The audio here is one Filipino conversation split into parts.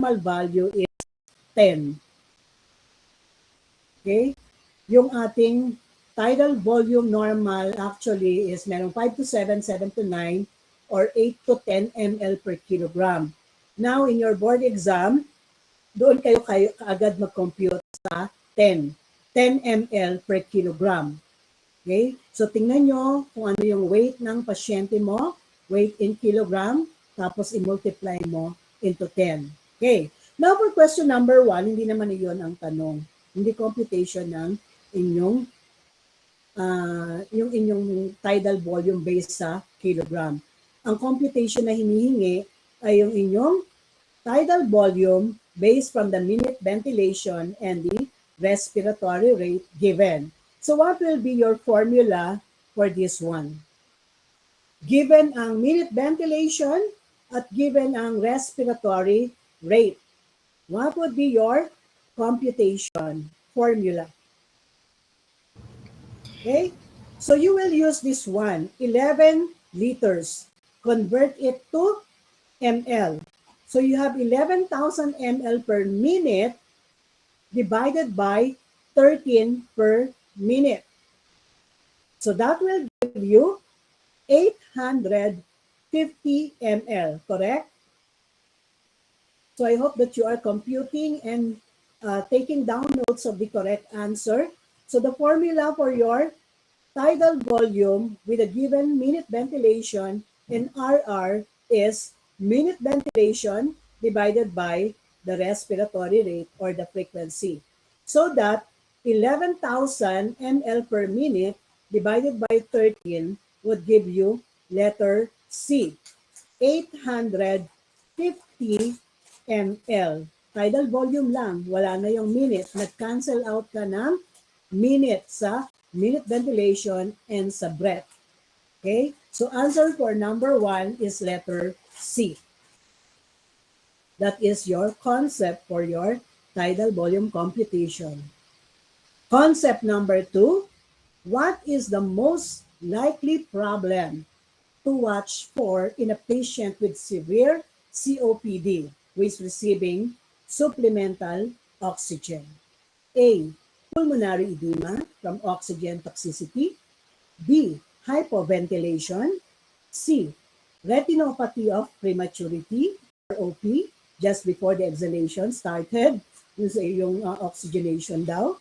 normal value is 10. Okay? Yung ating tidal volume normal actually is merong 5 to 7, 7 to 9, or 8 to 10 ml per kilogram. Now, in your board exam, doon kayo kaagad mag-compute sa 10 ml per kilogram. Okay? So, tingnan nyo kung ano yung weight ng pasyente mo, weight in kilogram, tapos i-multiply mo into 10. Okay? Now, for question number 1, hindi naman iyon ang tanong. Hindi computation ng inyong yung inyong tidal volume based sa kilogram. Ang computation na hinihingi ay yung inyong tidal volume based from the minute ventilation and the respiratory rate given. So what will be your formula for this one? Given ang minute ventilation at given ang respiratory rate, what would be your computation formula? Okay, so you will use this one, 11 liters. Convert it to ml. So you have 11,000 ml per minute divided by 13 per minute. So that will give you 850 ml, correct? So I hope that you are computing and taking down notes of the correct answer. So the formula for your tidal volume with a given minute ventilation in RR is minute ventilation divided by the respiratory rate or the frequency. So that 11,000 ml per minute divided by 13 would give you letter C, 850 ml. Tidal volume lang, wala na yung minute. Nag-cancel out ka ng minute sa minute ventilation and sa breath. Okay? So answer for number 1 is letter C. That is your concept for your tidal volume computation. Concept number 2, what is the most likely problem to watch for in a patient with severe COPD who is receiving supplemental oxygen? A, pulmonary edema from oxygen toxicity. B, hypoventilation. C, retinopathy of prematurity, ROP, just before the exhalation started, yung oxygenation daw.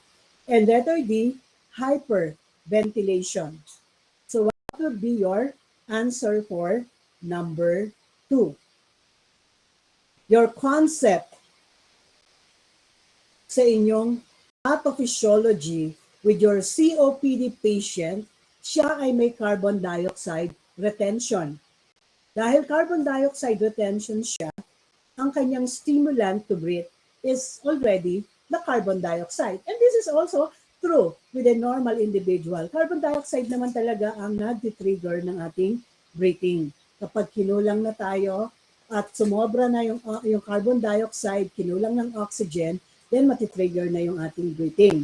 And letter D, hyperventilation. So what would be your answer for number 2? Your concept sa inyong pathophysiology with your COPD patient, siya ay may carbon dioxide retention. Dahil carbon dioxide retention siya, ang kanyang stimulant to breathe is already the carbon dioxide. And this is also true with a normal individual. Carbon dioxide naman talaga ang nag-trigger ng ating breathing. Kapag kinulang na tayo at sumobra na yung carbon dioxide, kinulang ng oxygen, then matitrigger na yung ating breathing.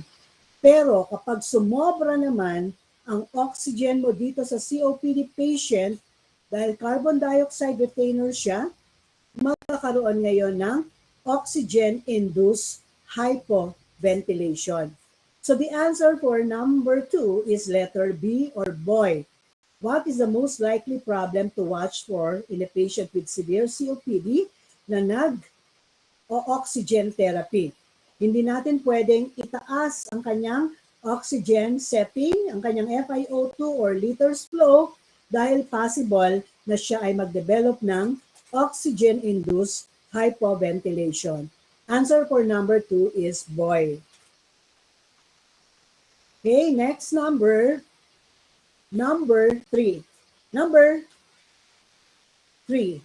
Pero kapag sumobra naman ang oxygen mo dito sa COPD patient, dahil carbon dioxide retainer siya, magkakaroon ngayon ng oxygen-induced hypoventilation. So the answer for number 2 is letter B or boy. What is the most likely problem to watch for in a patient with severe COPD na nag-oxygen therapy? Hindi natin pwedeng itaas ang kanyang oxygen setting, ang kanyang FiO2 or liters flow dahil possible na siya ay mag-develop ng oxygen-induced hypoventilation. Answer for number 2 is boy. Okay, next number 3. Number 3,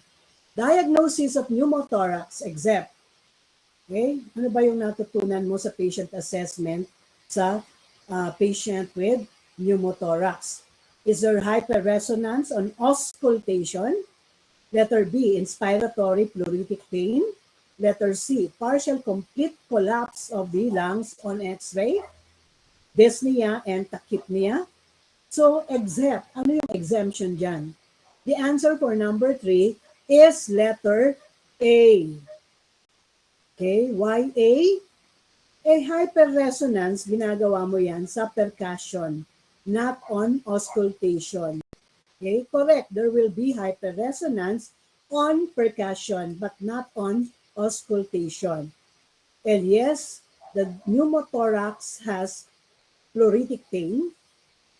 diagnosis of pneumothorax except. Okay, ano ba yung natutunan mo sa patient assessment sa patient with pneumothorax? Is there hyperresonance on auscultation? Letter B, inspiratory pleuritic pain. Letter C, partial complete collapse of the lungs on X-ray. Dyspnea and tachypnea. So, except, ano yung exemption dyan? The answer for number 3 is letter A. Okay, a hyperresonance, ginagawa mo yan sa percussion, not on auscultation. Okay, correct. There will be hyperresonance on percussion, but not on auscultation. And yes, the pneumothorax has pleuritic pain,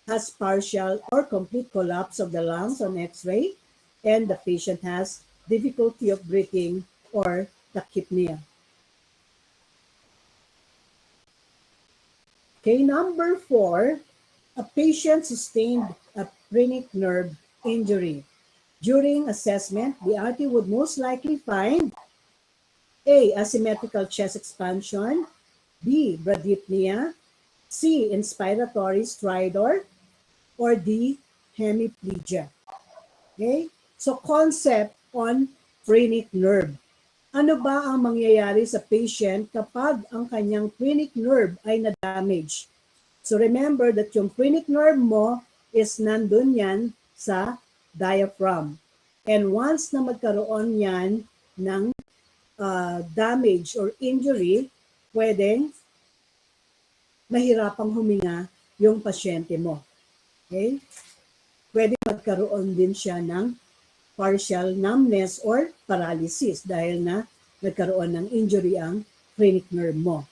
has partial or complete collapse of the lungs on X-ray, and the patient has difficulty of breathing or tachypnea. Okay, number 4, a patient sustained a phrenic nerve injury. During assessment, the RT would most likely find A. Asymmetrical chest expansion, B. Bradypnea, C. Inspiratory stridor, or D. Hemiplegia. Okay? So concept on phrenic nerve. Ano ba ang mangyayari sa patient kapag ang kanyang phrenic nerve ay na-damage? So remember that yung phrenic nerve mo is nandun yan sa diaphragm. And once na magkaroon yan ng damage or injury, pwedeng mahirapang huminga yung pasyente mo. Okay? Pwede magkaroon din siya ng partial numbness or paralysis dahil na nagkaroon ng injury ang phrenic nerve mo.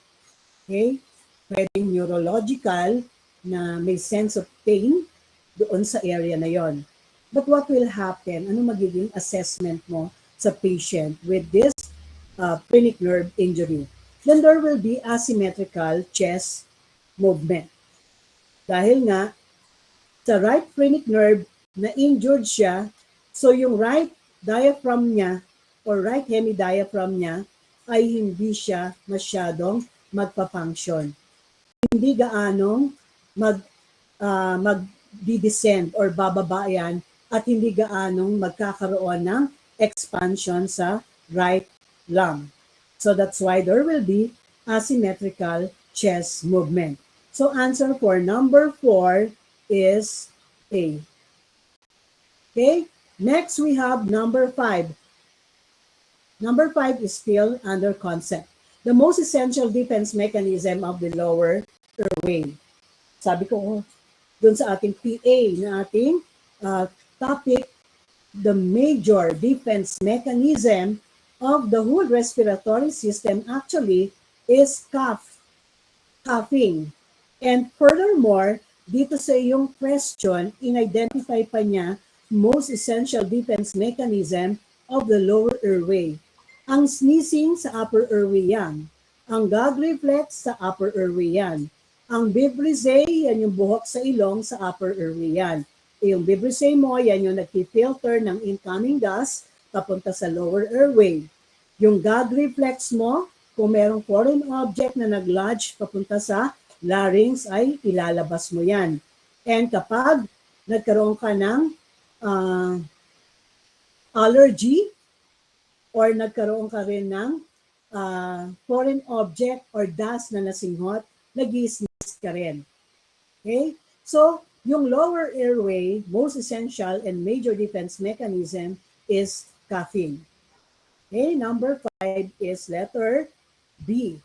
Okay? Pwedeng neurological na may sense of pain doon sa area na yon. But what will happen? Ano magiging assessment mo sa patient with this phrenic nerve injury? Then there will be asymmetrical chest movement. Dahil nga, sa right phrenic nerve na injured siya, so yung right diaphragm niya or right hemidiaphragm niya ay hindi siya masyadong magpa-function. Hindi gaanong mag-descend or bababa yan at hindi gaanong magkakaroon ng expansion sa right lung. So that's why there will be asymmetrical chest movement. So answer for number 4 is A. Okay, next we have number 5. Number 5 is still under concept. The most essential defense mechanism of the lower airway. Sabi ko dun sa ating PA na ating topic, the major defense mechanism of the whole respiratory system actually is coughing. And furthermore, dito sa iyong question, in-identify pa niya most essential defense mechanism of the lower airway. Ang sneezing sa upper airway yan. Ang gag reflex sa upper airway yan. Ang vibrissae, yan yung buhok sa ilong sa upper airway yan. Yung vibrissae mo, yan yung nag-filter ng incoming gas papunta sa lower airway. Yung gag reflex mo, kung merong foreign object na nag-lodge papunta sa larynx, ay ilalabas mo yan. And kapag nagkaroon ka ng allergy or nagkaroon ka rin ng foreign object or dust na nasinghot, nag-i-sneeze ka rin. Okay? So, yung lower airway, most essential and major defense mechanism is coughing. Okay, number 5 is letter B.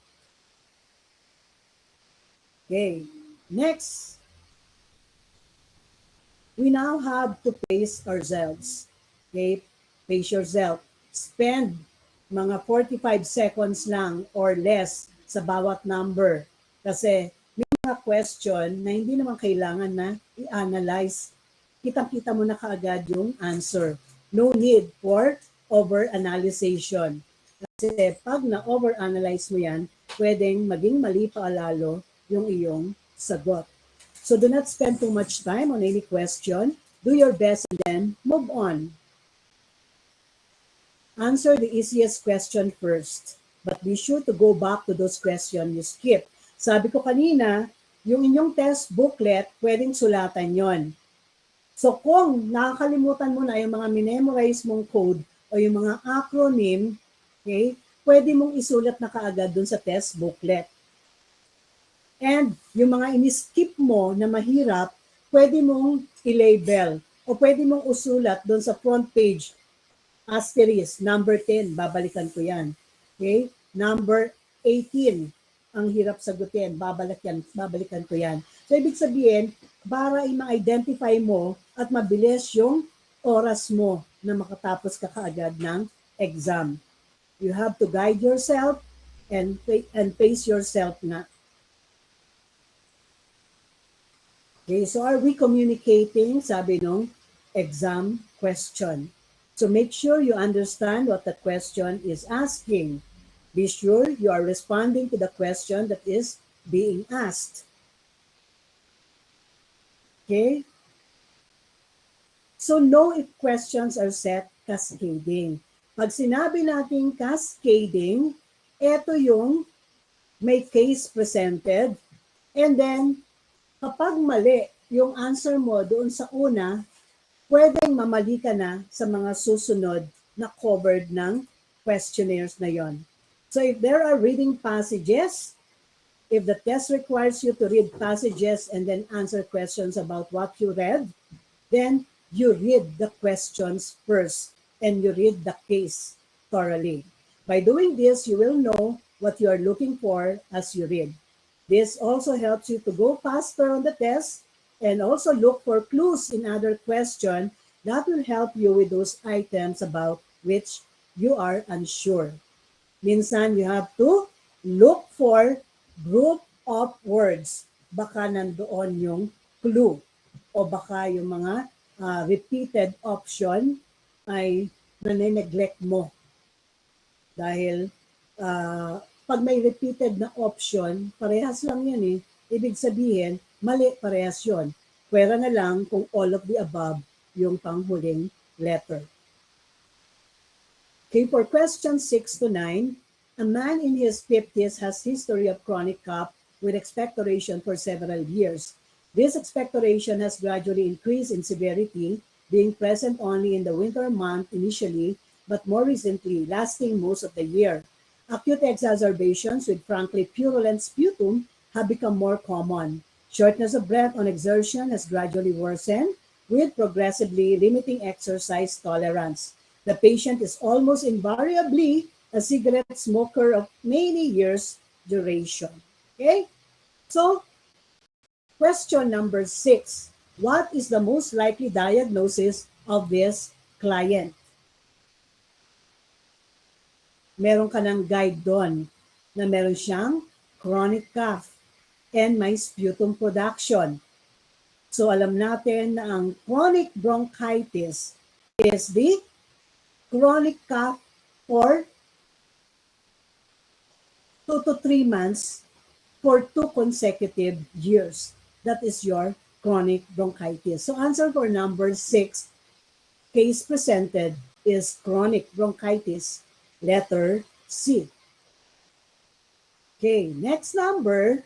Okay, next, we now have to pace ourselves. Okay, pace yourself. Spend mga 45 seconds lang or less sa bawat number. Kasi may mga question na hindi naman kailangan na i-analyze. Kitang-kita mo na kaagad yung answer. No need for over-analyzation. Kasi pag na-over-analyze mo yan, pwedeng maging mali pa lalo yung iyong sagot. So do not spend too much time on any question. Do your best and then move on. Answer the easiest question first. But be sure to go back to those questions you skip. Sabi ko kanina, yung inyong test booklet, pwedeng sulatan yon. So kung nakakalimutan mo na yung mga minemorize mong code o yung mga acronym, okay, pwede mong isulat na kaagad dun sa test booklet. And yung mga in-skip mo na mahirap, pwede mong i-label o pwede mong usulat dun sa front page, asterisk, number 10, babalikan ko yan. Okay? Number 18, ang hirap sagutin. Babalikan ko yan. So, ibig sabihin, para i-ma-identify mo at mabilis yung oras mo na makatapos ka kaagad ng exam. You have to guide yourself and pace yourself nga. Okay, so are we communicating, sabi nung exam question. So make sure you understand what the question is asking. Be sure you are responding to the question that is being asked. Okay? So know if questions are set cascading. Pag sinabi natin cascading, ito yung may case presented, and then kapag mali yung answer mo doon sa una, pwedeng mamali ka na sa mga susunod na covered ng questionnaires na yon. So if there are reading passages, if the test requires you to read passages and then answer questions about what you read, then you read the questions first and you read the case thoroughly. By doing this, you will know what you are looking for as you read. This also helps you to go faster on the test and also look for clues in other questions that will help you with those items about which you are unsure. Minsan, you have to look for group of words. Baka nandoon yung clue o baka yung mga repeated option ay nane-neglect mo. Dahil pag may repeated na option, parehas lang yan eh. Ibig sabihin, mali parehas yun. Pwera na lang kung all of the above yung panghuling letter. Okay, for questions 6 to 9, a man in his 50s has history of chronic cough with expectoration for several years. This expectoration has gradually increased in severity, being present only in the winter month initially, but more recently lasting most of the year. Acute exacerbations with frankly purulent sputum have become more common. Shortness of breath on exertion has gradually worsened, with progressively limiting exercise tolerance. The patient is almost invariably a cigarette smoker of many years duration. Okay? So, question number 6. What is the most likely diagnosis of this client? Meron ka ng guide doon na meron siyang chronic cough and may sputum production. So alam natin na ang chronic bronchitis is the chronic cough for 2 to 3 months for 2 consecutive years. That is your chronic bronchitis. So answer for number 6, case presented is chronic bronchitis, letter C. Okay, next number,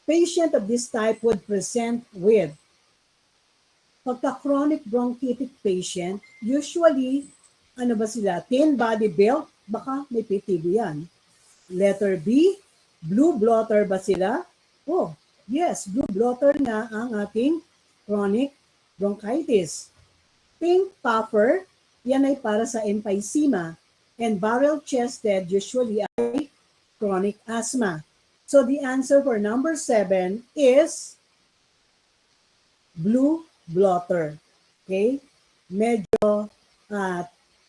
patient of this type would present with pagka-chronic bronchitic patient, usually, ano ba sila? Thin body build? Baka may PTB yan. Letter B, blue blotter ba sila? Oh, yes, blue blotter na ang ating chronic bronchitis. Pink puffer, yan ay para sa emphysema. And barrel-chested usually ay chronic asthma. So the answer for number 7 is blue blotter. Okay? Medyo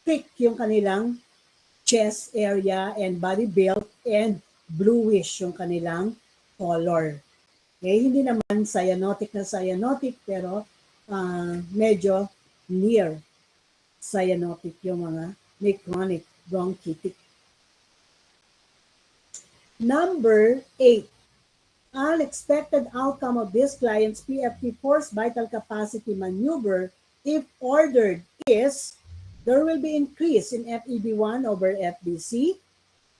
thick yung kanilang chest area and body build and bluish yung kanilang color. Okay? Hindi naman cyanotic na cyanotic pero medyo near cyanotic yung mga may chronic bronchitic. Number 8. Unexpected outcome of this client's PFT forced vital capacity maneuver, if ordered, is there will be increase in FEV1 over FBC.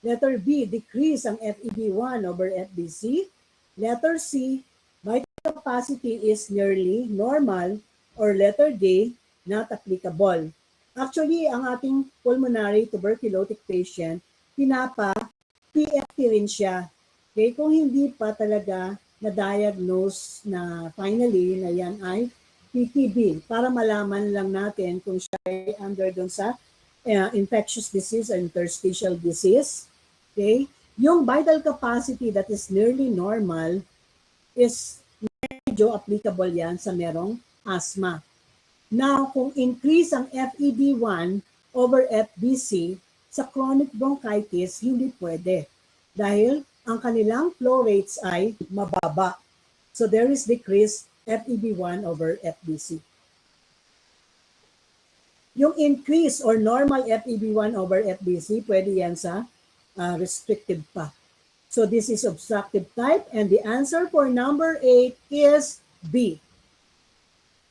Letter B, decrease ang FEV1 over FBC. Letter C, vital capacity is nearly normal. Or letter D, not applicable. Actually, ang ating pulmonary tuberculotic patient, PFT rin siya. Okay, kung hindi pa talaga na-diagnose na finally na yan ay PTB, para malaman lang natin kung siya ay under dun sa infectious disease or interstitial disease, Okay? Yung vital capacity that is nearly normal is medyo applicable yan sa merong asthma. Now, kung increase ang FEV1 over FBC, sa chronic bronchitis, hindi pwede. Dahil ang kanilang flow rates ay mababa. So there is decreased FEV1 over FBC. Yung increase or normal FEV1 over FBC, pwede yan sa restrictive pa. So this is obstructive type, and the answer for number 8 is B.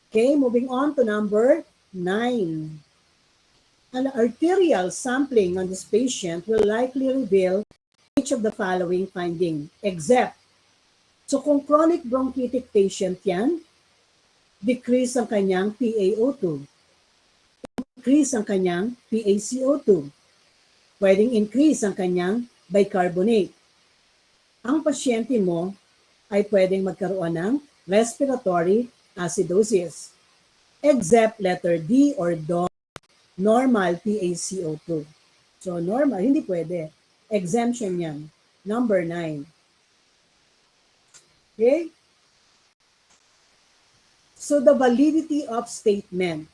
Okay, moving on to number 9. An arterial sampling on this patient will likely reveal each of the following finding, except, so kung chronic bronchitic patient yan, decrease ang kanyang PaO2, increase ang kanyang PaCO2, pwedeng increase ang kanyang bicarbonate. Ang pasyente mo ay pwedeng magkaroon ng respiratory acidosis, except letter D or DO, normal PaCO2. So normal, hindi pwede. Exemption yan. Number 9. Okay? So the validity of statement.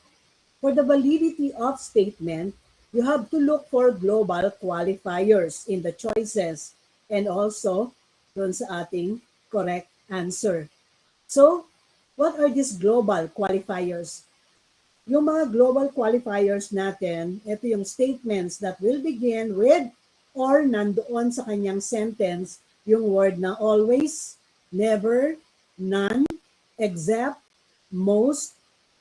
For the validity of statement, you have to look for global qualifiers in the choices and also dun sa ating correct answer. So, what are these global qualifiers? Yung mga global qualifiers natin, ito yung statements that will begin with or nandoon sa kanyang sentence yung word na always, never, none, except, most,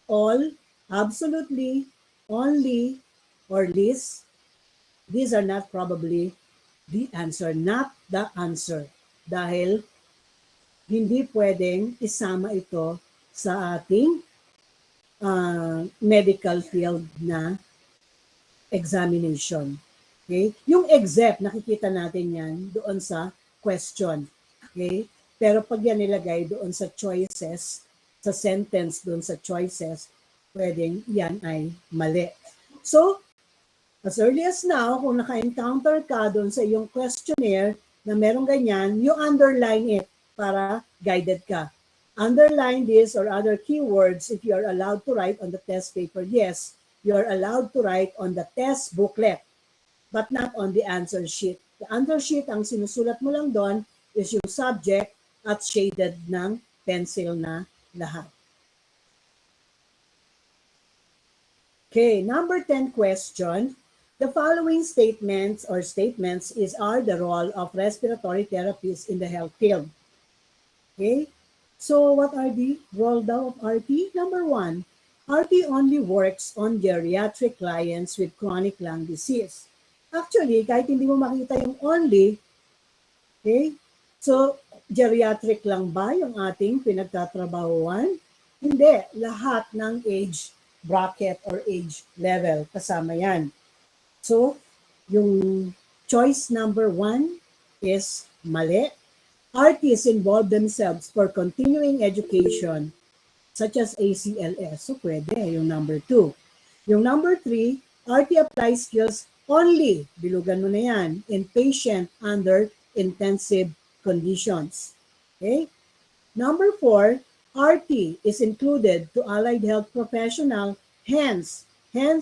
all, absolutely, only, or least. These are not probably the answer, not the answer. Dahil hindi pwedeng isama ito sa ating medical field na examination. Okay? Yung except, nakikita natin yan doon sa question. Okay? Pero pag yan nilagay doon sa choices, sa sentence doon sa choices, pwedeng yan ay mali. So, as early as now, kung naka-encounter ka doon sa iyong questionnaire na merong ganyan, you underline it para guided ka. Underline this or other keywords if you are allowed to write on the test paper. Yes, you are allowed to write on the test booklet, but not on the answer sheet. The answer sheet, ang sinusulat mo lang doon is yung subject at shaded ng pencil na lahat. Okay, number 10 question. The following statements are the role of respiratory therapists in the health field. Okay, so what are the role daw of RT? Number 1, RT only works on geriatric clients with chronic lung disease. Actually, kahit hindi mo makita yung only, okay, so geriatric lang ba yung ating pinagtatrabahuan? Hindi, lahat ng age bracket or age level kasama yan. So, yung choice number 1 is mali. RTs involve themselves for continuing education such as ACLS. So, pwede yung number 2. Yung number 3, RT applies skills only, bilugan mo na yan, in patient under intensive conditions. Okay? Number 4, RT is included to allied health professional, hence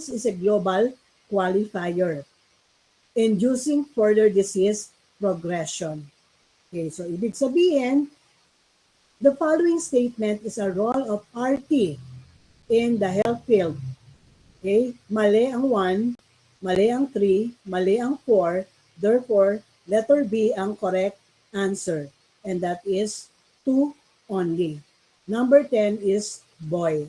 is a global qualifier, inducing further disease progression. Okay, so ibig sabihin, the following statement is a role of RT in the health field. Okay, mali ang 1, mali ang 3, mali ang 4, therefore, letter B ang correct answer, and that is 2 only. Number 10 is boy.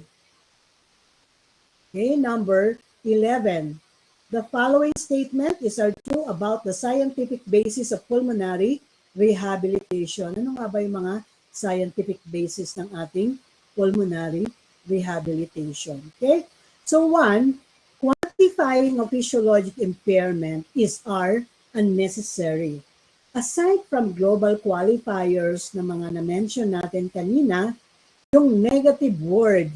Okay, number 11. The following statement is true about the scientific basis of pulmonary rehabilitation. Ano nga ba yung mga scientific basis ng ating pulmonary rehabilitation? Okay? So 1, quantifying of physiologic impairment is unnecessary. Aside from global qualifiers na mga na-mention natin kanina, yung negative word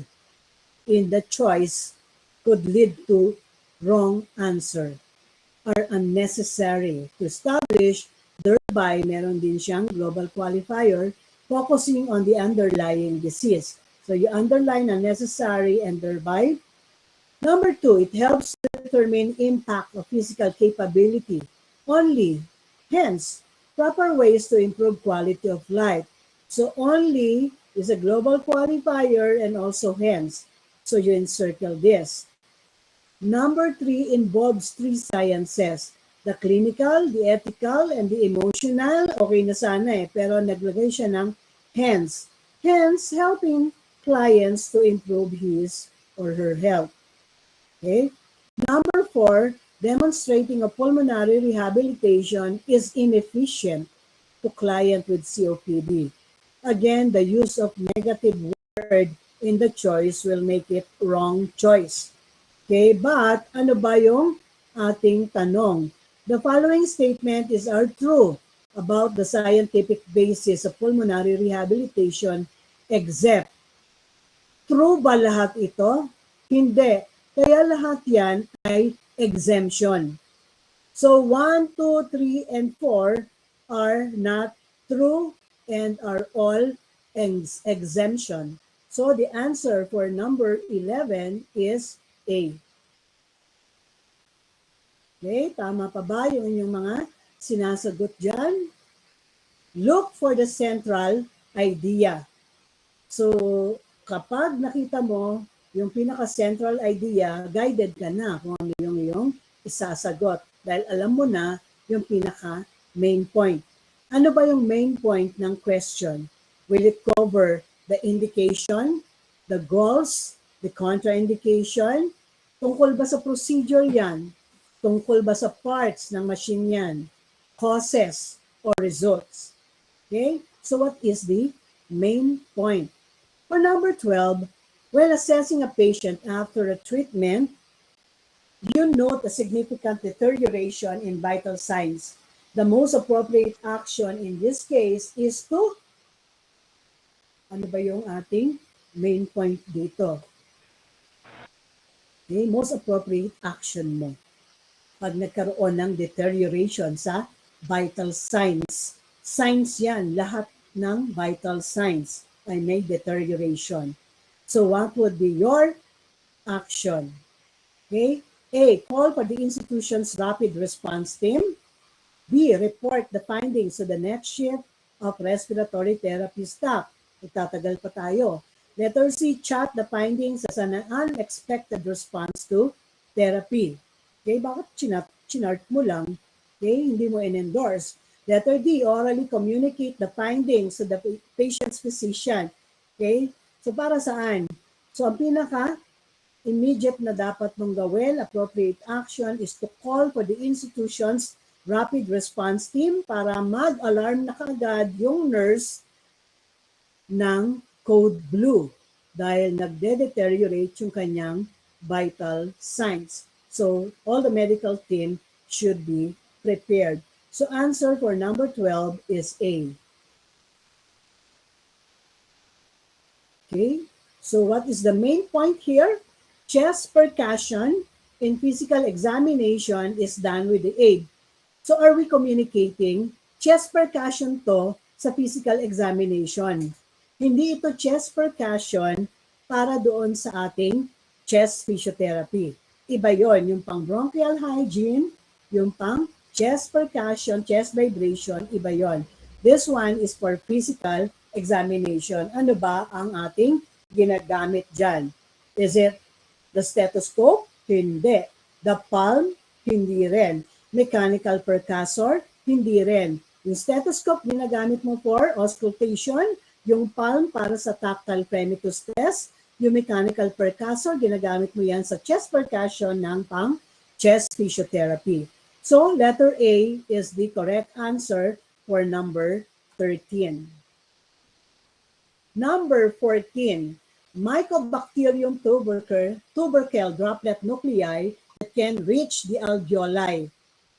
in the choice could lead to wrong answer, are unnecessary to establish English, thereby meron din siyang global qualifier focusing on the underlying disease. So you underline unnecessary and thereby. Number two, it helps determine impact of physical capability only. Hence, proper ways to improve quality of life. So only is a global qualifier and also hence. So you encircle this. Number three involves three sciences. The clinical, the ethical, and the emotional. Okay na sana pero naglagay siya ng hence. Hence, helping clients to improve his or her health. Okay? Number four, demonstrating a pulmonary rehabilitation is inefficient to client with COPD. Again, the use of negative word in the choice will make it wrong choice. Okay, but ano ba yung ating tanong? The following statement is are true about the scientific basis of pulmonary rehabilitation except. True ba lahat ito? Hindi. Kaya lahat yan ay exemption. So 1, 2, 3, and 4 are not true and are all exemption. So the answer for number 11 is A. Okay, tama pa ba yung inyong mga sinasagot dyan? Look for the central idea. So, kapag nakita mo yung pinaka-central idea, guided ka na kung ano yung iyong isasagot. Dahil alam mo na yung pinaka-main point. Ano ba yung main point ng question? Will it cover the indication, the goals, the contraindication? Tungkol ba sa procedure yan? Tungkol ba sa parts ng machine yan? Causes or results? Okay? So what is the main point? For number 12, when assessing a patient after a treatment, you note a significant deterioration in vital signs. The most appropriate action in this case is to, ano ba yung ating main point dito? Okay, most appropriate action mo. Pag nagkaroon ng deterioration sa vital signs. Signs yan, lahat ng vital signs ay may deterioration. So what would be your action? Okay? A, call for the institution's rapid response team. B, report the findings to the next shift of respiratory therapy staff. Itatagal pa tayo. Letter C, chat the findings as an unexpected response to therapy. Okay, bakit chinart mo lang? Okay, hindi mo in-endorse. Letter D, orally communicate the findings to the patient's physician. Okay? So para saan? So ang pinaka-immediate na dapat mong gawin, appropriate action is to call for the institution's rapid response team para mag-alarm na kaagad yung nurse ng code blue dahil nagde-deteriorate yung kanyang vital signs. So all the medical team should be prepared. So answer for number 12 is A. Okay, so what is the main point here? Chest percussion in physical examination is done with the aid. So are we communicating? Chest percussion to sa physical examination. Hindi ito chest percussion para doon sa ating chest physiotherapy. Iba yon, yung pang bronchial hygiene, yung pang chest percussion, chest vibration, iba yon. This one is for physical examination. Ano ba ang ating ginagamit dyan? Is it the stethoscope? Hindi. The palm? Hindi rin. Mechanical percussor? Hindi rin. Yung stethoscope ginagamit mo for auscultation, yung palm para sa tactile premitus test, yung mechanical percussor, ginagamit mo yan sa chest percussion ng pang chest physiotherapy. So, letter A is the correct answer for number 13. Number 14, Mycobacterium tubercle droplet nuclei that can reach the alveoli.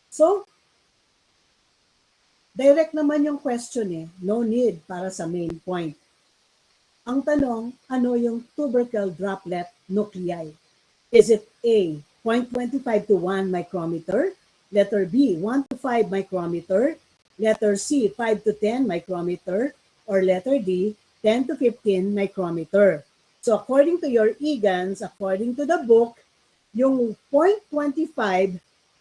So, direct naman yung question eh. No need para sa main point. Ang tanong, ano yung tubercle droplet nuclei? Is it A, 0.25 to 1 micrometer? Letter B, 1 to 5 micrometer. Letter C, 5 to 10 micrometer. Or letter D, 10 to 15 micrometer. So according to your EGANs, according to the book, yung 0.25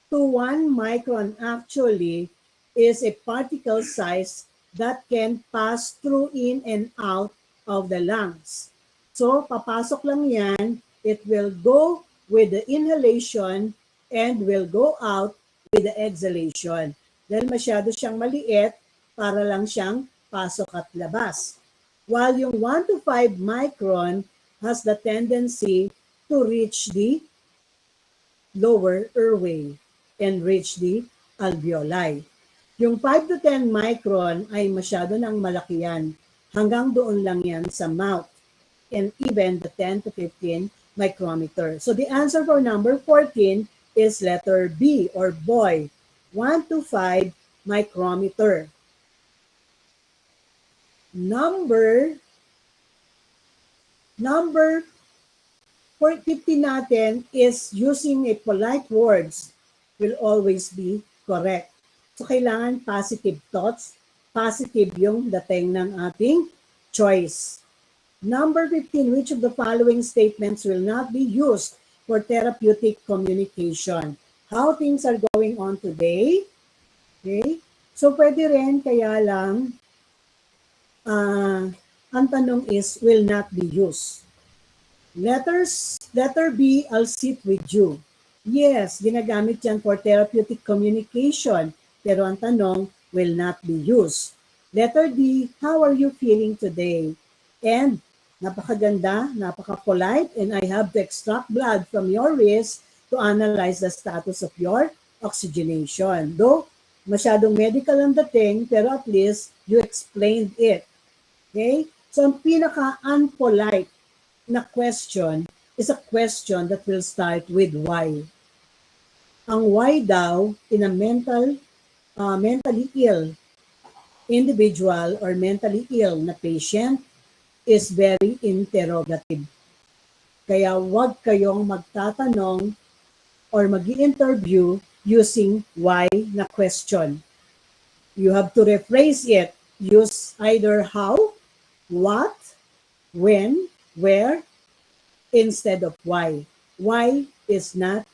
to 1 micron actually is a particle size that can pass through in and out of the lungs. So papasok lang yan, it will go with the inhalation and will go out with the exhalation. Dahil masyado siyang maliit, para lang siyang pasok at labas. While yung 1 to 5 micron has the tendency to reach the lower airway and reach the alveoli. Yung 5 to 10 micron ay masyado nang malaki yan. Hanggang doon lang yan sa mouth and even the 10 to 15 micrometer. So the answer for number 14 is letter B or boy, 1 to 5 micrometer. Number 15 natin is using a polite words will always be correct. So kailangan positive thoughts, positive yung dating ng ating choice. Number 15, which of the following statements will not be used for therapeutic communication? How things are going on today? Okay? So pwede rin, kaya lang, ang tanong is, will not be used. Letter B, I'll sit with you. Yes, ginagamit yan for therapeutic communication, pero ang tanong, will not be used. Letter D, how are you feeling today? And napakaganda, napaka-polite, and I have to extract blood from your wrist to analyze the status of your oxygenation. Though, masyadong medical ang dating, pero at least you explained it. Okay? So, ang pinaka-unpolite na question is a question that will start with why. Ang why daw in a mentally ill individual or mentally ill na patient is very interrogative. Kaya wag kayong magtatanong or mag-i-interview using why na question. You have to rephrase it. Use either how, what, when, where, instead of why. Why is not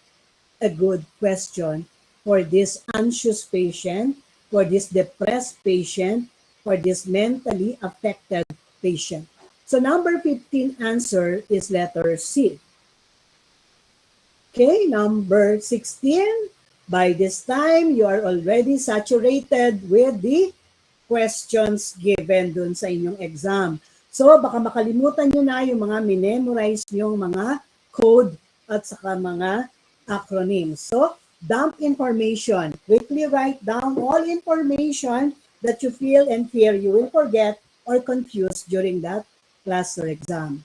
a good question for this anxious patient, for this depressed patient, for this mentally affected patient. So number 15 answer is letter C. Okay, number 16. By this time, you are already saturated with the questions given dun sa inyong exam. So, baka makalimutan nyo na yung mga minemorize yung mga code at saka mga acronyms. So, dump information. Quickly write down all information that you feel and fear you will forget or confuse during that class or exam.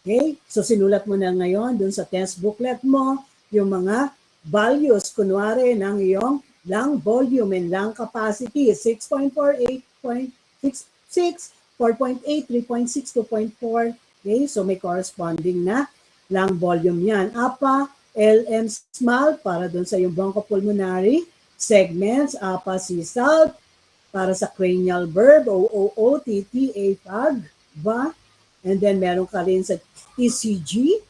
Okay? So, sinulat mo na ngayon dun sa test booklet mo yung mga values, kunwari, ng iyong lung volume and lung capacity, 6.48, 0.66, 4.8, 3.6, 2.4. Okay, so may corresponding na lung volume yan. APA, LM small para dun sa yung bronchopulmonary segments, APA C-salt para sa cranial verb, OOO, TTA, FAG, VA, and then meron ka rin sa ECG,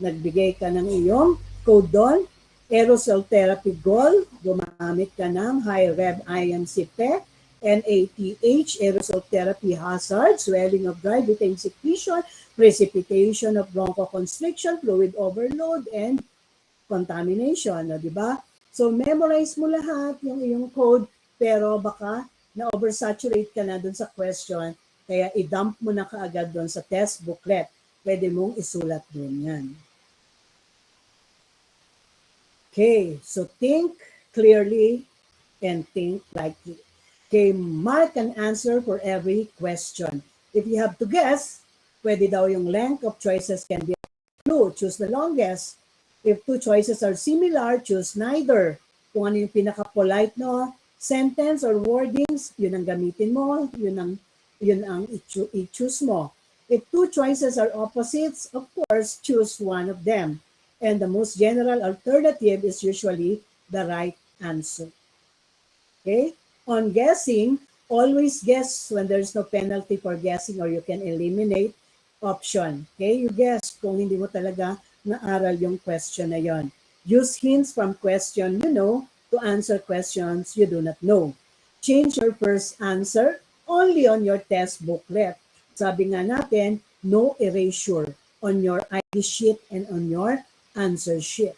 nagbigay ka ng iyong code doon. Aerosol therapy goal, gumamit ka ng high rev IMC PEC, NATH, aerosol therapy hazard, swelling of dry butane secretion, precipitation of bronchoconstriction, fluid overload, and contamination, di ba? So memorize mo lahat yung iyong code, pero baka na-oversaturate ka na dun sa question, kaya i-dump mo na kaagad dun sa test booklet. Pwede mong isulat dun yan. Okay, so think clearly and think likely. Okay, mark an answer for every question. If you have to guess, pwede daw yung length of choices can be a clue. Choose the longest. If two choices are similar, choose neither. Kung ano yung pinaka-polite no sentence or wordings, yun ang gamitin mo, yun ang i-choose mo. If two choices are opposites, of course, choose one of them. And the most general alternative is usually the right answer. Okay? On guessing, always guess when there's no penalty for guessing or you can eliminate option. Okay? You guess kung hindi mo talaga naaral yung question na yon. Use hints from question you know to answer questions you do not know. Change your first answer only on your test booklet. Sabi nga natin, no erasure on your ID sheet and on your answer sheet.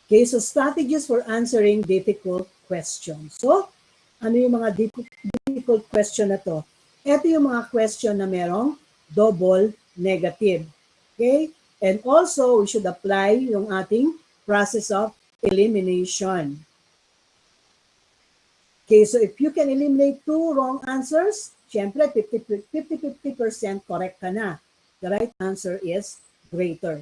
Okay, so strategies for answering difficult questions. So, ano yung mga difficult question na to? Ito yung mga question na merong double negative. Okay? And also, we should apply yung ating process of elimination. Okay, so if you can eliminate two wrong answers, syempre 50-50% correct ka na. The right answer is greater.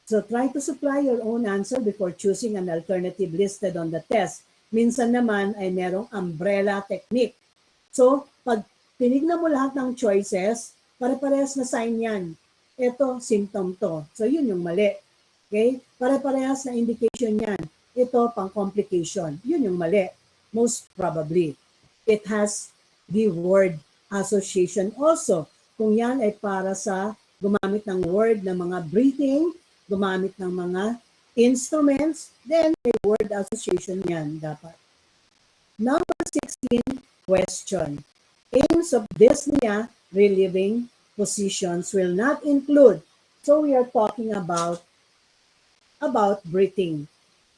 So try to supply your own answer before choosing an alternative listed on the test. Minsan naman ay merong umbrella technique. So pag tinignan mo lahat ng choices, pare-parehas na sign yan. Ito, symptom to. So yun yung mali. Okay? Pare-parehas na indication yan. Ito, pang-complication. Yun yung mali. Most probably. It has the word association also. Kung yan ay para sa gumamit ng word ng mga breathing, gumamit ng mga instruments, then may word association yan dapat. Number 16 question. Aims of dyspnea relieving positions will not include. So we are talking about breathing.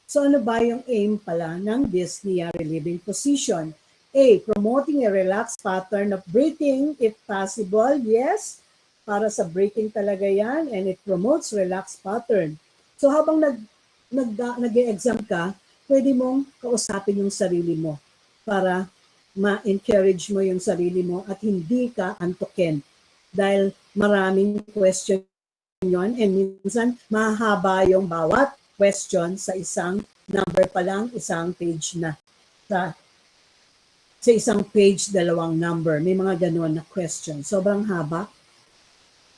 So ano ba yung aim pala ng dyspnea relieving position? A. Promoting a relaxed pattern of breathing if possible. Yes, para sa breathing talaga yan, and it promotes relaxed pattern. So habang nag-exam ka, pwede mong kausapin yung sarili mo para ma-encourage mo yung sarili mo at hindi ka antukin. Dahil maraming question yon and minsan mahaba yung bawat question sa isang number pa lang, isang page na. Sa isang page, dalawang number. May mga ganun na question. Sobrang haba.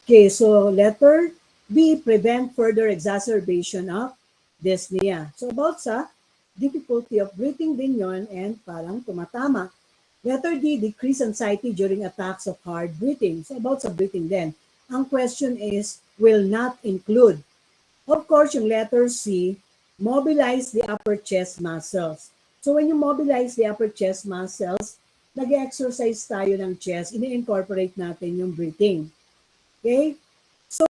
Okay, so letter B, prevent further exacerbation of dyspnea. So about sa difficulty of breathing din yon and parang tumatama. Letter D, decrease anxiety during attacks of hard breathing. So about sa breathing din. Ang question is, will not include. Of course, yung letter C, mobilize the upper chest muscles. So when you mobilize the upper chest muscles, nag-exercise tayo ng chest, ini-incorporate natin yung breathing. Okay? So,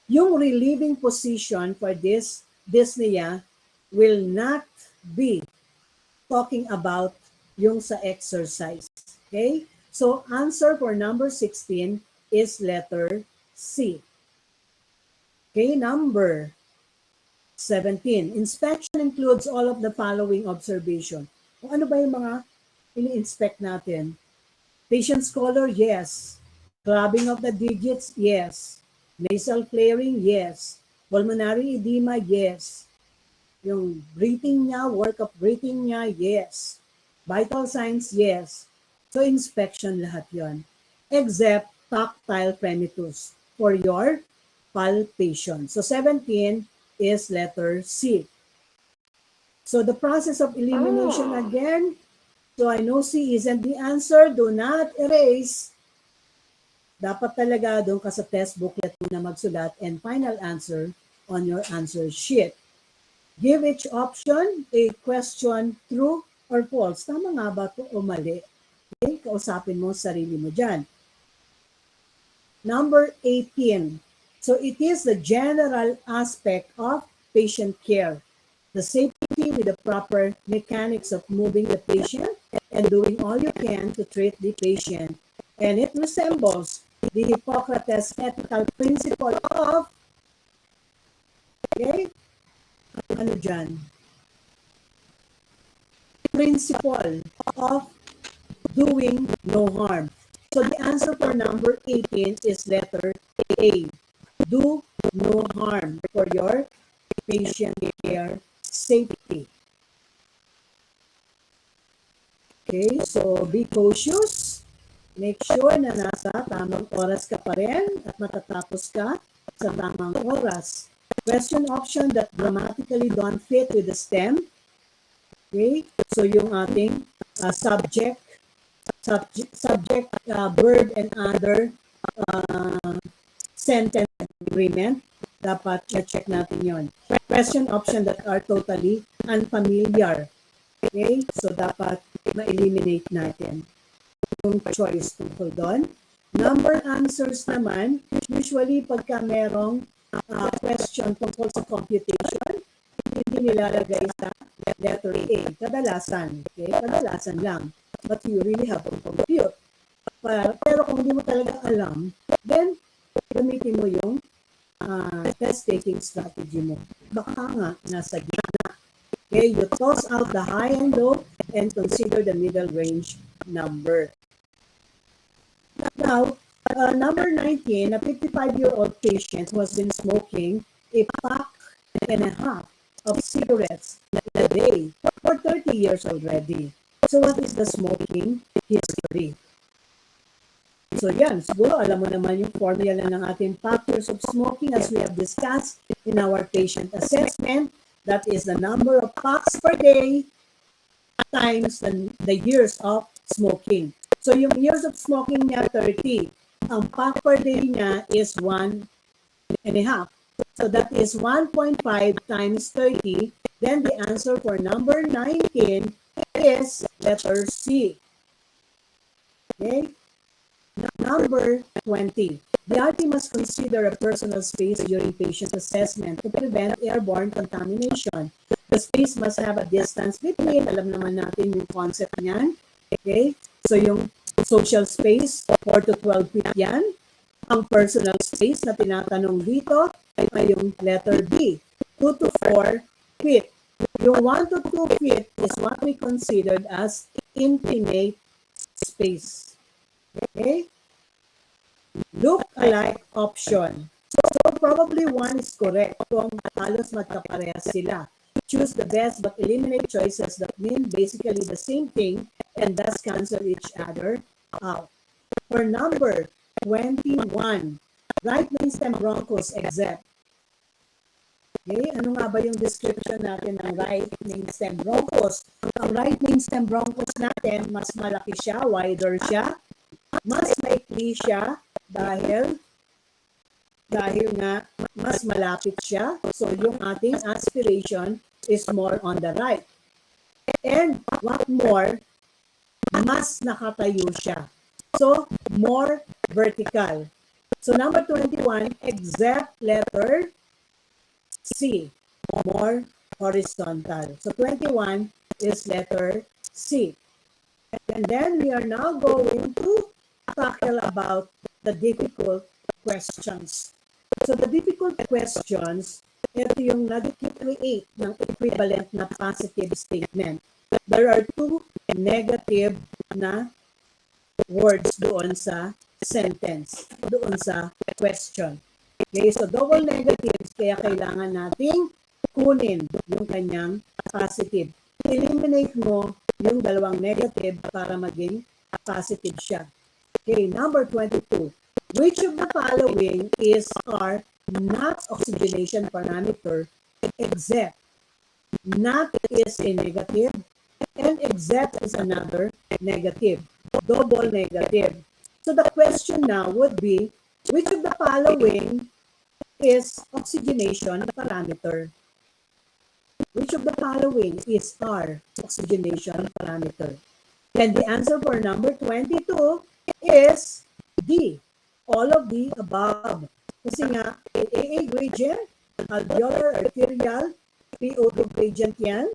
yung relieving position for this dyspnea will not be talking about yung sa exercise. Okay? So, answer for number 16 is letter C. Okay, number 17. Inspection includes all of the following observation. Kung ano ba yung mga ini-inspect natin? Patient's color, yes. Clubbing of the digits, yes. Nasal flaring, yes. Pulmonary edema, yes. Yung breathing niya, work of breathing niya, yes. Vital signs, yes. So, inspection lahat yon. Except tactile premitus for your palpation. So, 17 is letter C. So, the process of elimination again. So, I know C isn't the answer. Do not erase. Dapat talaga doon ka sa test booklet mo na magsulat and final answer on your answer sheet. Give each option a question true or false. Tama nga ba ito o mali? Okay, kausapin mo sarili mo dyan. Number 18. So it is the general aspect of patient care. The safety with the proper mechanics of moving the patient and doing all you can to treat the patient. And it resembles the Hippocrates ethical principle of, okay, ano dyan? Principle of doing no harm. So the answer for number 18 is letter A. Do no harm for your patient care safety. Okay, so be cautious. Make sure na nasa tamang oras ka pa rin at matatapos ka sa tamang oras. Question option that grammatically don't fit with the stem. Okay? So yung ating subject, verb, and other sentence agreement, dapat check natin yon. Question option that are totally unfamiliar. Okay? So dapat ma-eliminate natin yung choice tungkol doon. Number answers naman, usually pagka merong question tungkol sa computation, hindi nilalagay sa letter A. Kadalasan. Okay? Kadalasan lang. But you really have to compute. Pero kung hindi mo talaga alam, then gamitin mo yung test-taking strategy mo. Baka nga nasa gitna. Okay? You toss out the high and low and consider the middle range number. Now, number 19, a 55-year-old patient who has been smoking a pack and a half of cigarettes a day for 30 years already. So what is the smoking history? So yan, siguro alam mo naman yung formula ng ating factors of smoking as we have discussed in our patient assessment. That is the number of packs per day times the years of smoking. So yung years of smoking niya, 30. Ang pack per day niya is 1.5. So that is 1.5 times 30. Then the answer for number 19 is letter C. Okay? Number 20. The RT must consider a personal space during patient assessment to prevent airborne contamination. The space must have a distance between, alam naman natin yung concept niyan. Okay? So yung social space, 4 to 12 feet yan. Ang personal space na tinatanong dito ay yung letter B, 2 to 4 feet. Yung 1 to 2 feet is what we considered as intimate space. Okay? Look-alike option. So probably one is correct kung halos magkaparehas sila. Choose the best but eliminate choices that mean basically the same thing and thus cancel each other out. For number 21, right brainstem bronchus except. Okay, ano nga ba yung description natin ng right brainstem bronchus? Ang right brainstem bronchus natin, mas malaki siya, wider siya, mas maikli siya dahil nga mas malapit siya. So yung ating aspiration is more on the right. And what more, mas nakatayo siya. So, more vertical. So, number 21, except letter C, more horizontal. So, 21 is letter C. And then we are now going to tackle about the difficult questions. So, the difficult questions, ito yung nag-create ng equivalent na positive statement. There are two negative na words doon sa sentence, doon sa question. Okay, so double negatives, kaya kailangan nating kunin yung kanyang positive. Eliminate mo yung dalawang negative para maging positive siya. Okay, number 22. Which of the following is or not oxygenation parameter except not is a negative and except is another negative, double negative. So the question now would be, which of the following is oxygenation parameter? Which of the following is our oxygenation parameter? And the answer for number 22 is D, all of the above. Kasi nga, AA gradient, alveolar, arterial, PO2 gradient yan,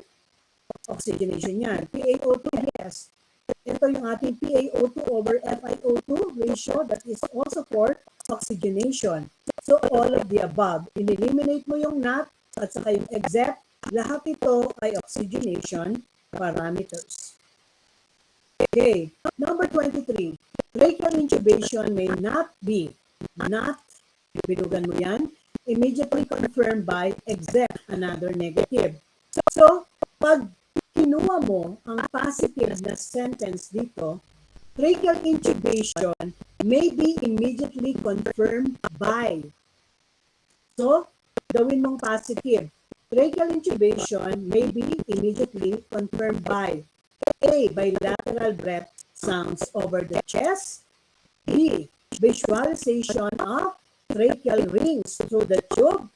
oxygenation yan. PaO2, yes. Ito yung ating PaO2 over FiO2 ratio that is also for oxygenation. So, all of the above. In-eliminate mo yung not at saka yung except. Lahat ito ay oxygenation parameters. Okay. Number 23. Tracheal intubation may not be, binugan mo yan, immediately confirmed by except another negative. So, pag kinuha mo ang positive na sentence dito, tracheal intubation may be immediately confirmed by. So, gawin mong positive. Tracheal intubation may be immediately confirmed by A. Bilateral breath sounds over the chest. B. Visualization of tracheal rings through the tube.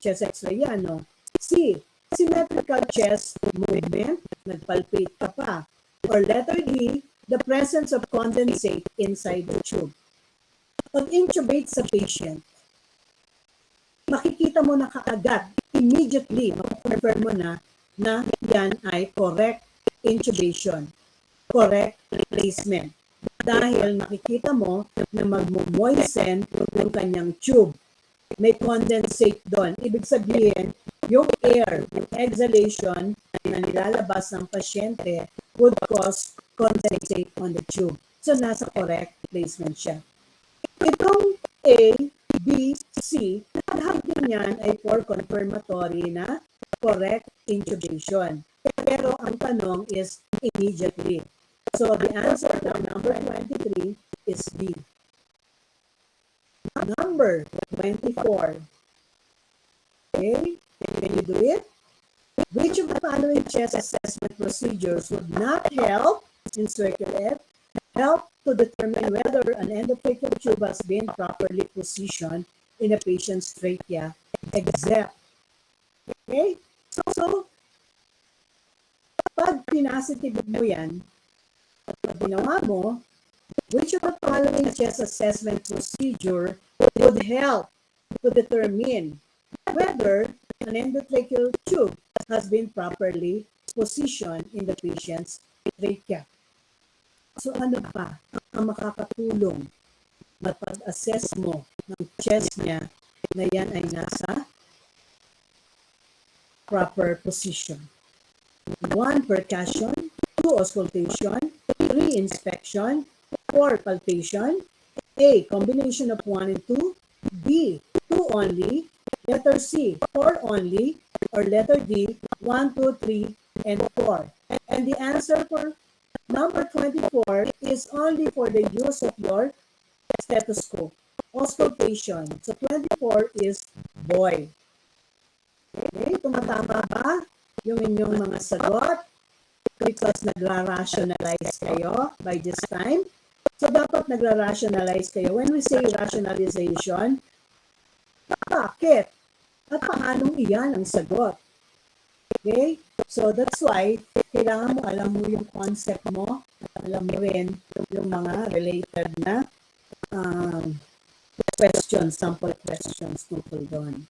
Chest x-ray yan, no? C. Symmetrical chest movement. Nagpalpate ka pa. Or letter D. The presence of condensate inside the tube. Pag-intubate sa patient, makikita mo na kaagad, immediately, makukonfirm mo na yan ay correct intubation, correct placement. Dahil makikita mo na magmo-moisten yung kanyang tube. May condensate doon. Ibig sabihin, yung air, yung exhalation na nilalabas ng pasyente would cause condensate on the tube. So, nasa correct placement siya. Itong A, B, C, lahat din yan ay for confirmatory na correct intubation. Pero ang tanong is immediately. So the answer ng number 23 is B. Number 24. Okay, can you do it? Which of the following chest assessment procedures would not help, encircle it, help to determine whether an endotracheal tube has been properly positioned in a patient's trachea, except. Okay? So, pag pinasitive mo yan, pag ginawa mo, which of the following chest assessment procedure would help to determine whether an endotracheal tube has been properly positioned in the patient's trachea? So ano pa ang makakatulong mapag-assess mo ng chest niya na yan ay nasa proper position? 1. Percussion. 2. Auscultation. 3. Inspection. 4. Palpation. A. Combination of 1 and 2. B. 2 only. Letter C. 4 only. Or letter D. 1, 2, 3, and 4. And the answer for number 24 is only for the use of your stethoscope. Auscultation. So 24 is boy. Okay, tumatama ba yung inyong mga sagot? Because nagra-rationalize kayo by this time. So dapat nagra-rationalize kayo. When we say rationalization, bakit? At paanong iyan ang sagot? Okay? So that's why kailangan mo alam mo yung concept mo, alam mo rin yung mga related na questions, sample questions tungkol doon.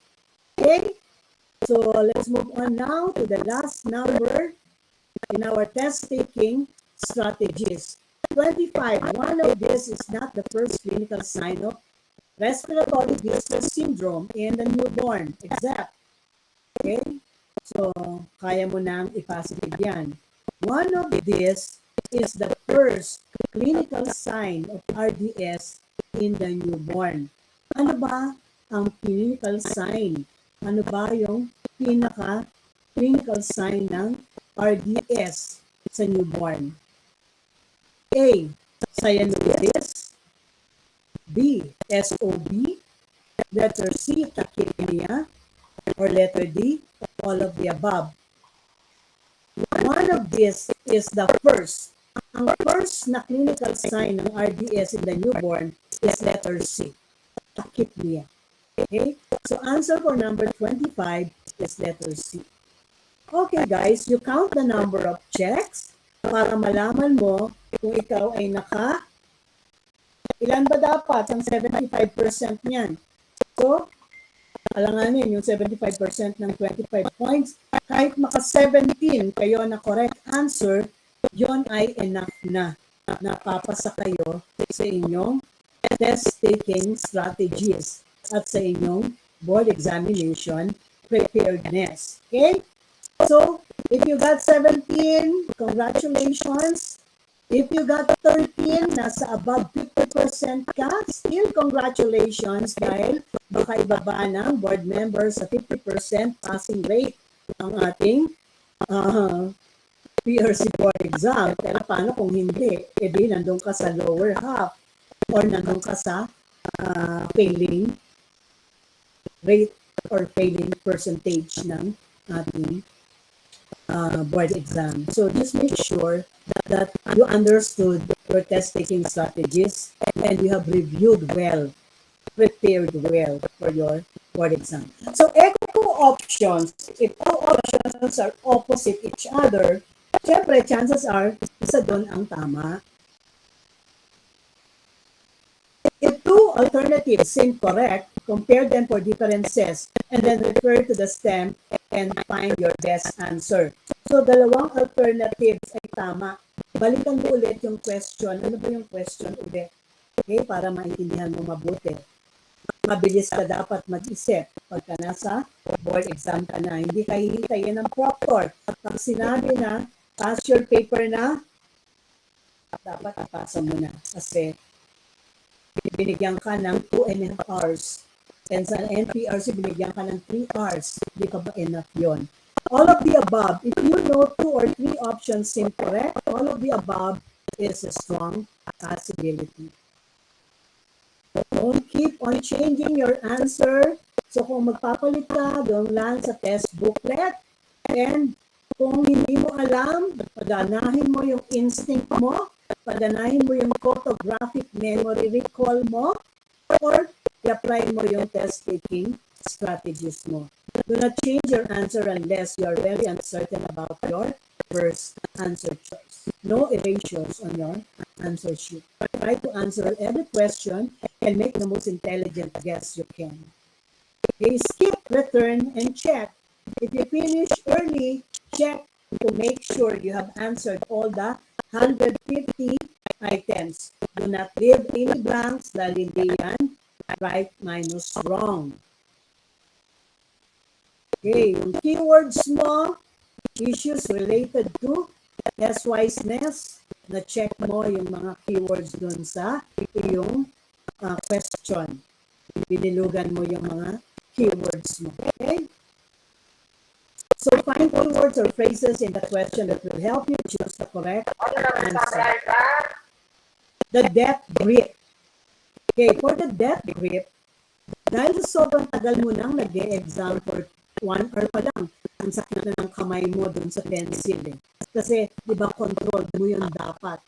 Okay? So let's move on now to the last number in our test-taking strategies. 25. One of this is not the first clinical sign of respiratory distress syndrome in the newborn, except. Okay? So, kaya mo nang i-positive yan. One of this is the first clinical sign of RDS in the newborn. Ano ba ang clinical sign? Ano ba yung pinaka-clinical sign ng RDS sa newborn? A. Cyanosis. B. SOB. Letter C. Tachypnea. Or letter D, all of the above. One of this is the first. Ang first na clinical sign ng RDS in the newborn is letter C, tachypnea. Okay? So answer for number 25 is letter C. Okay guys, you count the number of checks para malaman mo kung ikaw ay ilan ba dapat ang 75% niyan? So, alanganin yung 75% ng 25 points. Kahit maka 17 kayo na correct answer, yon ay enough na. Napapasa kayo sa inyong test-taking strategies at sa inyong board examination preparedness. Okay? So, if you got 17, congratulations. If you got 13, nasa above 50% ka, still congratulations dahil baka ibaba ng board members sa 50% passing rate ang ating PRC board exam. Pero paano kung hindi? E di, nandun ka sa lower half or nandun ka sa failing rate or failing percentage ng ating board exam. So just make sure that you understood your test taking strategies and you have reviewed well, prepared well for your board exam. So echo options, if two options are opposite each other, syempre chances are isa doon ang tama. If two alternatives seem correct, compare them for differences and then refer to the stem and find your best answer. So, dalawang alternatives ay tama. Balikan mo ulit yung question. Ano ba yung question ulit? Okay, para maintindihan mo mabuti. Mabilis ka dapat mag-isip pagka nasa board exam ka na. Hindi ka hihintayin ng proctor. Pag sinabi na, pass your paper na, dapat ipasa mo na. Kasi binigyan ka ng 2.5 hours. And sa NPRC, binigyan ka ng 3 hours. Hindi pa ba enough yun? All of the above, if you know 2 or 3 options seem correct, all of the above is a strong possibility. Don't keep on changing your answer. So kung magpapalit ka, don't lang sa test booklet. And kung hindi mo alam, padanahin mo yung instinct mo, padanahin mo yung photographic memory recall mo, or i-apply mo yung test-taking strategies mo. Do not change your answer unless you are very uncertain about your first answer choice. No erasures on your answer sheet. Try to answer every question and make the most intelligent guess you can. Okay, skip, return, and check. If you finish early, check to make sure you have answered all the 150 items. Do not leave any blanks dahil hindi yan right minus wrong. Okay, yung keywords mo, issues related to S-wiseness, na-check mo yung mga keywords dun sa yung question. Binilugan mo yung mga keywords mo. Okay? So find keywords or phrases in the question that will help you choose the correct answer. The death grip. Okay, for the death grip, dahil sobrang tagal mo nang nag-e-exam for 1 hour pa lang, ang sakit na ng kamay mo dun sa pencil eh. Kasi, di ba, control mo yun dapat.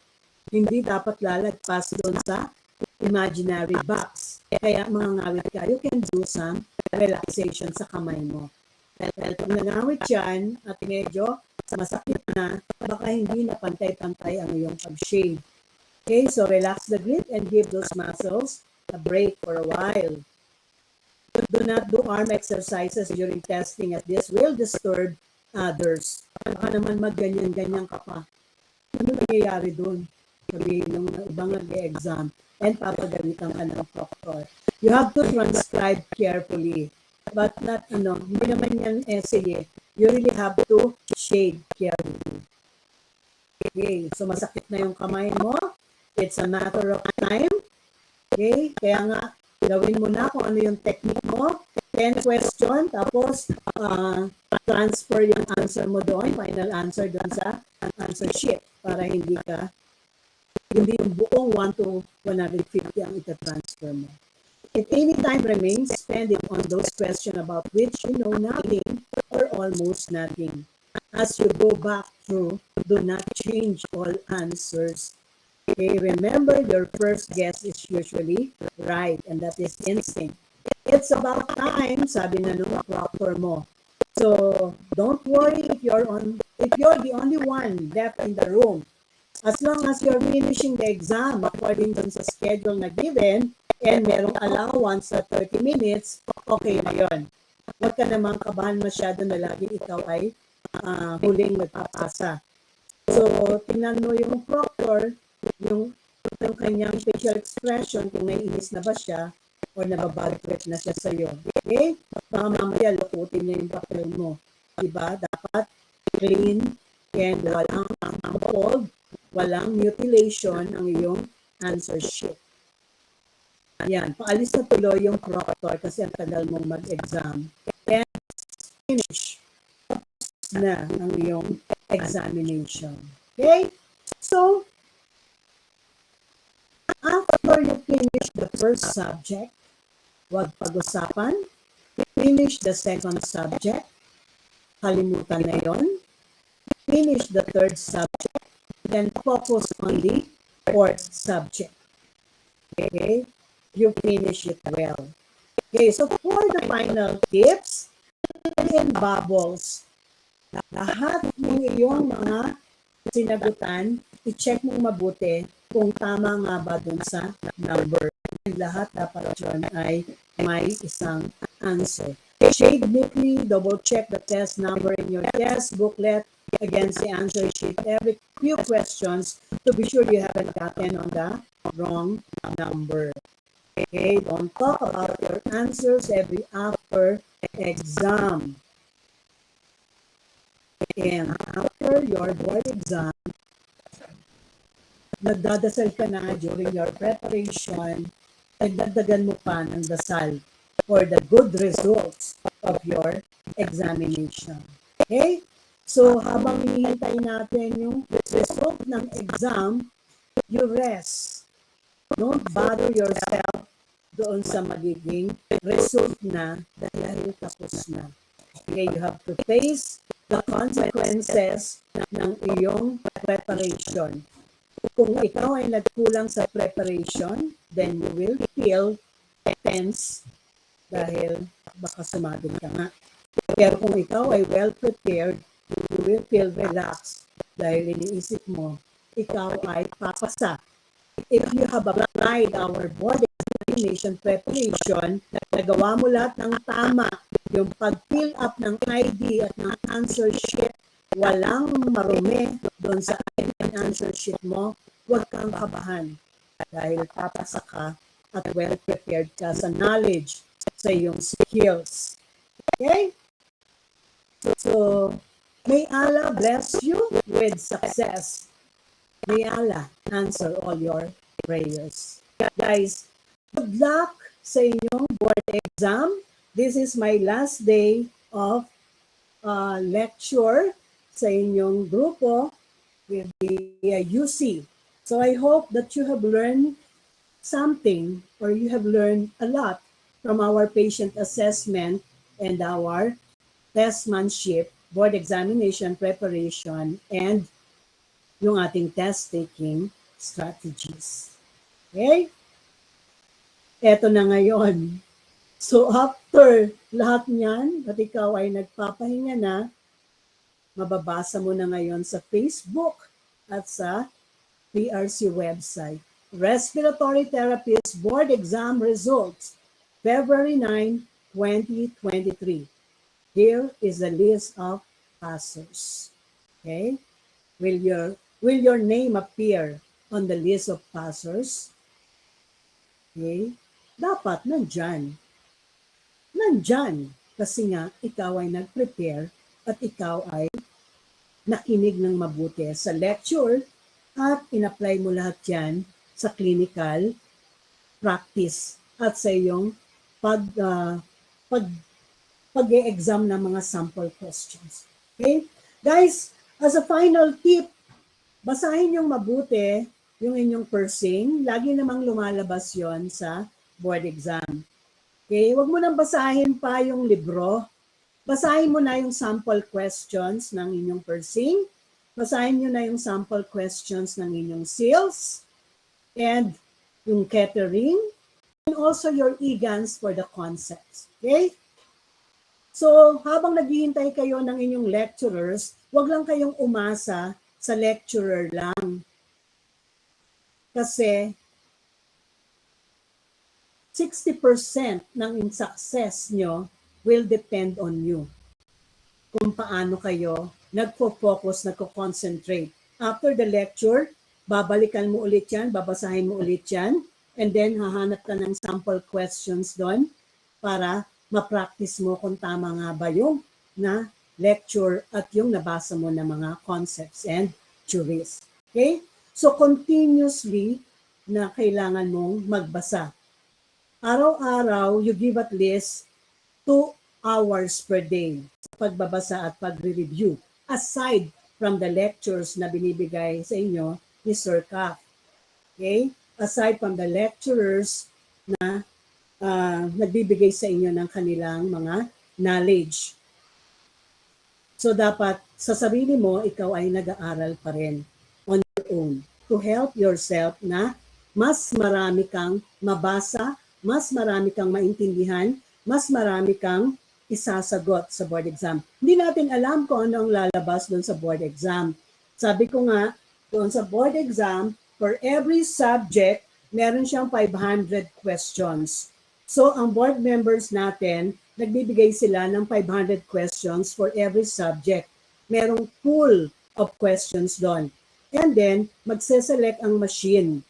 Hindi dapat lalagpas dun sa imaginary box. Kaya mga ngawit ka, you can do some relaxation sa kamay mo. Dahil pag nangawit yan at medyo masakit na, baka hindi na pantay-pantay ang iyong pag-shade. Okay, so relax the grip and give those muscles a break for a while. Do not do arm exercises during testing as this will disturb others. Baka naman magganyan-ganyan ka pa. Ano nangyayari doon? Sabihin ng ibang nag-exam and papagalitan ka ng proctor. You have to transcribe carefully. But not, hindi naman yan essay eh. You really have to shade carefully. Okay, so masakit na yung kamay mo. It's a matter of time. Okay, kaya nga, gawin mo na kung ano yung technique mo. 10 question, tapos transfer yung answer mo doon, final answer doon sa answer sheet para hindi yung buong 1 to 150 ang ita-transfer mo. If any time remains, spend it on those questions about which you know nothing or almost nothing. As you go back through, do not change all answers. Okay, remember, your first guess is usually right, and that is instinct. It's about time, sabi na nung proctor mo. So, don't worry if you're the only one left in the room. As long as you're finishing the exam according dun sa schedule na given, and merong allowance sa 30 minutes, okay na yun. Huwag ka namang kabahan masyado na lagi ikaw ay huling magpapasa. So, tingnan mo yung proctor, yung kanyang facial expression, kung naiinis na ba siya or nababad trip na siya sa'yo. Okay? Baka mamaya lukutin niya yung papel mo. Diba? Dapat clean and walang cold, walang mutilation ang iyong answer sheet. Ayan, paalis na tuloy yung proctor kasi ang tagal mong mag-exam. And finish na ang iyong examination. Okay? So, after you finish the first subject, huwag pag-usapan, Finish the second subject. Kalimutan na yon. Finish the third subject. Then focus on the fourth subject. Okay? You finish it well. Okay, so for the final tips, and bubbles, lahat ng iyong mga sinagutan, i-check mo mabuti kung tama nga ba dun sa number. And lahat dapat yun ay may isang answer. Shade neatly, double check the test number in your test booklet against the answer sheet every few questions to be sure you haven't gotten on the wrong number. Okay, don't talk about your answers every after exam. And after your board exam, nagdadasal ka na during your preparation, nagdagdagan mo pa ng dasal for the good results of your examination. Okay? So, habang hinihintay natin yung result ng exam, you rest. Don't bother yourself doon sa magiging result na dahil tapos na. Okay, you have to face the consequences ng iyong preparation. Kung ikaw ay nagkulang sa preparation, then you will feel tense dahil baka sumabog ka nga. Pero kung ikaw ay well prepared, you will feel relaxed dahil iniisip mo, ikaw ay papasa. If you have applied our board examination preparation, nagawa mo lahat ng tama, yung pag-fill up ng ID at ng answer sheet, walang marumi doon sa ID and answer sheet mo, huwag kang kabahan dahil papasa ka at well prepared ka sa knowledge, sa iyong skills. Okay? So, may Allah bless you with success. May Allah answer all your prayers. Guys, good luck sa inyong board exam. This is my last day of lecture sa inyong grupo with the UC. So I hope that you have learned something or you have learned a lot from our patient assessment and our testmanship, board examination preparation, and yung ating test-taking strategies. Okay? Eto na ngayon. So after lahat niyan, at ikaw ay nagpapahinga na, mababasa mo na ngayon sa Facebook at sa PRC website. Respiratory Therapist Board Exam Results, February 9, 2023. Here is the list of passers. Okay? Will your name appear on the list of passers? Okay? Dapat nandyan. Nandyan. Kasi nga, ikaw ay nag-prepare at ikaw ay nakinig ng mabuti sa lecture at in-apply mo lahat yan sa clinical practice at sa iyong pag-e-exam ng mga sample questions. Okay? Guys, as a final tip, basahin yung mabuti yung inyong pursing. Lagi namang lumalabas yon sa board exam. Okay? Huwag mo nang basahin pa yung libro. Basahin mo na yung sample questions ng inyong pursing. Basahin nyo na yung sample questions ng inyong sales and yung catering and also your e-guns for the concepts. Okay? So, habang naghihintay kayo ng inyong lecturers, wag lang kayong umasa sa lecturer lang. Kasi 60% ng success nyo will depend on you. Kung paano kayo nagpo-focus, nagko-concentrate. After the lecture, babalikan mo ulit yan, babasahin mo ulit yan, and then hahanap ka ng sample questions doon para ma-practice mo kung tama nga ba yung na lecture at yung nabasa mo na mga concepts and theories. Okay? So continuously na kailangan mong magbasa. Araw-araw, you give at least 2 hours per day sa pagbabasa at pagre-review aside from the lectures na binibigay sa inyo ni Sir Kaf. Okay? Aside from the lecturers na nagbibigay sa inyo ng kanilang mga knowledge. So dapat sa sarili mo, ikaw ay nag-aaral pa rin on your own to help yourself na mas marami kang mabasa, mas marami kang maintindihan, mas marami kang isasagot sa board exam. Hindi natin alam kung ano ang lalabas doon sa board exam. Sabi ko nga, doon sa board exam, for every subject, meron siyang 500 questions. So, ang board members natin, nagbibigay sila ng 500 questions for every subject. Merong pool of questions doon. And then, magseselect ang machine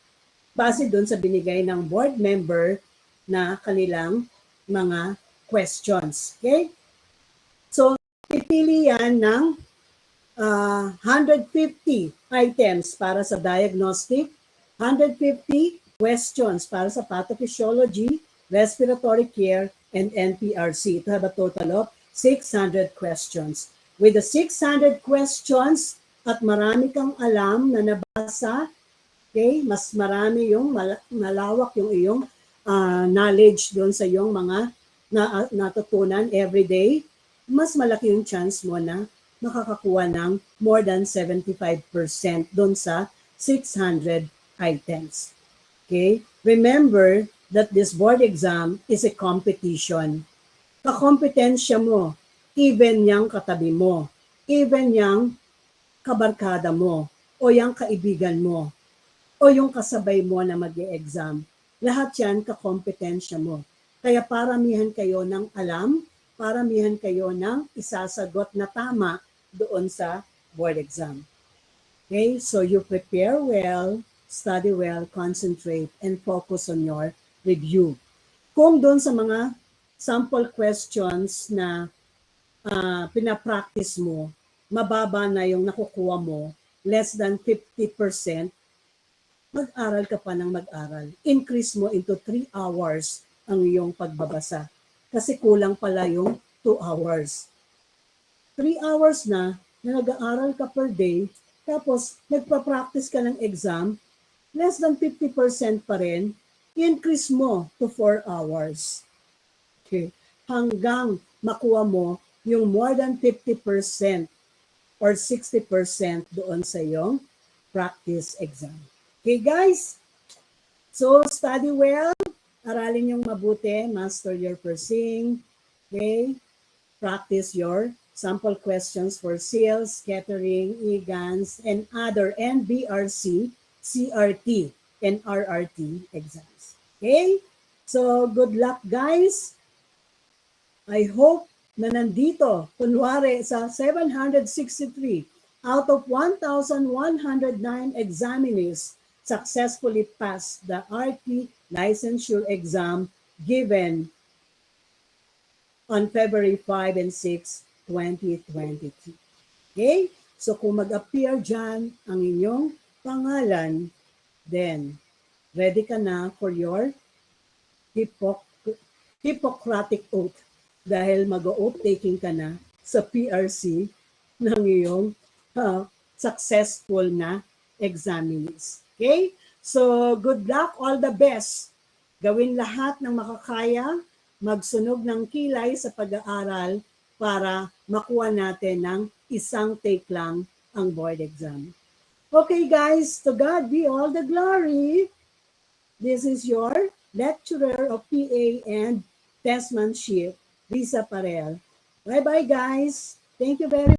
base doon sa binigay ng board member na kanilang mga questions. Okay? So, pipili yan ng 150 items para sa diagnostic, 150 questions para sa pathophysiology, respiratory care, and NPRC to have a total of 600 questions. With the 600 questions at marami kang alam na nabasa, okay, mas marami yung malawak yung iyong knowledge doon sa iyong mga natutunan every day, mas malaki yung chance mo na makakakuha ng more than 75% doon sa 600 items. Okay? Remember that this board exam is a competition. Kakompetensya mo, even yung katabi mo, even yung kabarkada mo, o yung kaibigan mo, o yung kasabay mo na mag-e-exam. Lahat yan kakompetensya mo. Kaya paramihan kayo ng alam, paramihan kayo ng isasagot na tama doon sa board exam. Okay, so you prepare well, study well, concentrate, and focus on your review. Kung doon sa mga sample questions na pinapractice mo, mababa na yung nakukuha mo, less than 50%, mag-aral ka pa ng mag-aral. Increase mo into 3 hours ang iyong pagbabasa. Kasi kulang pala yung 2 hours. 3 hours na nag-aaral ka per day, tapos nagpa-practice ka ng exam, less than 50% pa rin, increase mo to 4 hours. Okay. Hanggang makuha mo yung more than 50% or 60% doon sa iyong practice exam. Okay guys? So study well, aralin yung mabuti, master your pursuing, okay? Practice your sample questions for sales, catering, EGANS, and other NBRC, CRT, and RRT exams. Okay? So, good luck guys. I hope na nandito, kunwari sa 763 out of 1,109 examinees successfully passed the RT licensure exam given on February 5 and 6, 2022. Okay? So kung mag-appear dyan ang inyong pangalan, then ready ka na for your Hippocratic oath dahil mag-oath taking ka na sa PRC ng iyong successful na examinees. Okay? So good luck, all the best. Gawin lahat ng makakaya, magsunog ng kilay sa pag-aaral para makuha natin ng isang take lang ang board exam. Okay guys, to God be all the glory. This is your lecturer of PA and testmanship, Lisa Parel. Bye-bye guys. Thank you very much.